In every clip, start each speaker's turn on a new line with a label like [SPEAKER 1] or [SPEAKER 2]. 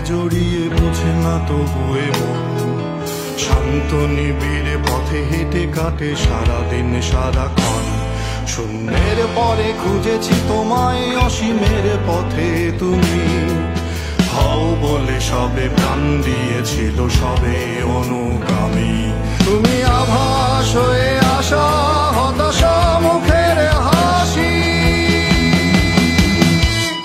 [SPEAKER 1] জড়িয়ে বুঝে না তবুয়ে মন শান্ত নিবিড়ে পথে হেঁটে কাটে সারাদিন সারাক্ষণ। শূন্যের পরে খুঁজেছি তোমায় অসীমের পথে তুমি হও বলে সবে প্রাণ দিয়েছিল সবে অনুগামী। তুমি আভাস হয়ে আসা হতাশা মুখের হাসি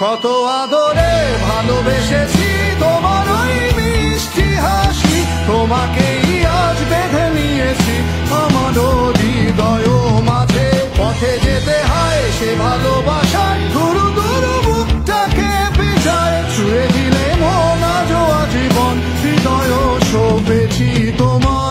[SPEAKER 1] কত আদরে ভালোবেসেছি তোমার ওই মিষ্টি হাসি। তোমাকেই আজ বেঁধে নিয়েছি আমার হৃদয় মাঝে পথে যেতে হয় সে ভালোবাসায় গুরু গুরু বুকটাকে পিছায় ছুঁয়ে দিলে মন আজও আজীবন হৃদয় শোভেছি তোমায়।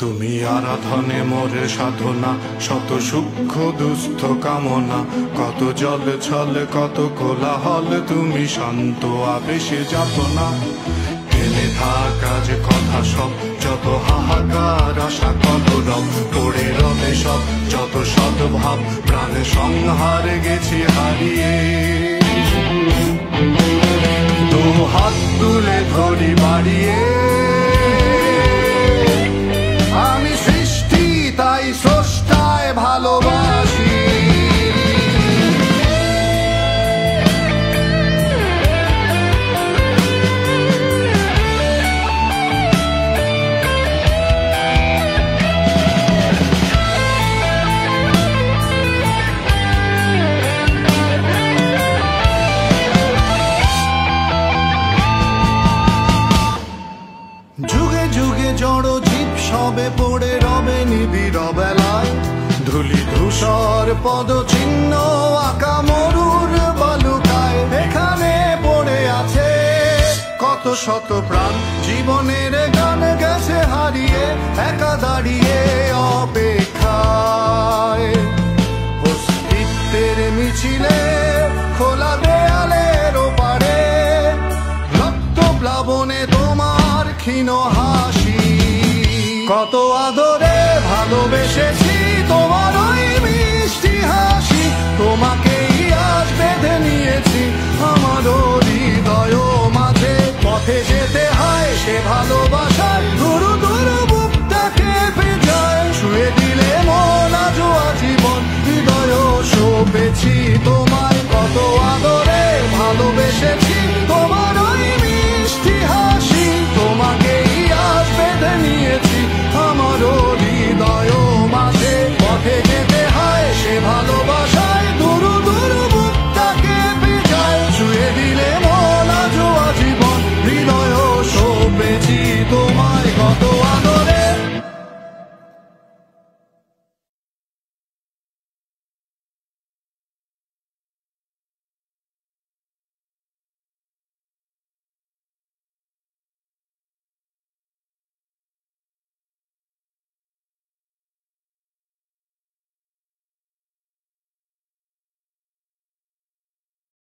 [SPEAKER 1] তুমি আরাধনে মোরে সাধনা শত সূক্ষ্ম দুস্থ কামনা কত জল ছল কত কোলাহল তুমি শান্ত আবেশে যাতনা কেনে থাকা যে কথা সব যত হাহাকার আশা কত রব পড়ে রবে সব যত সদ্ভাব প্রাণে সংহারে গেছি হারিয়ে। তো হাত তুলে ধরি বাড়িয়ে আমি সৃষ্টি তাই স্রষ্টায় ভালোবাসি। যুগে যুগে জড় জীব সবে পড়ে রবে নিবিড় বেলায় ধুলি ধূসর পদ চিহ্ন আঁকা মরুর বালুকায় এখানে পড়ে আছে কত শত প্রাণ জীবনের গান গেছে হারিয়ে একা দাঁড়িয়ে অপেক্ষায় অস্তিত্বের মিছিলে খোলা দেয়ালের ওপারে রক্ত প্লাবনে তোমার ক্ষীণ হাসি কত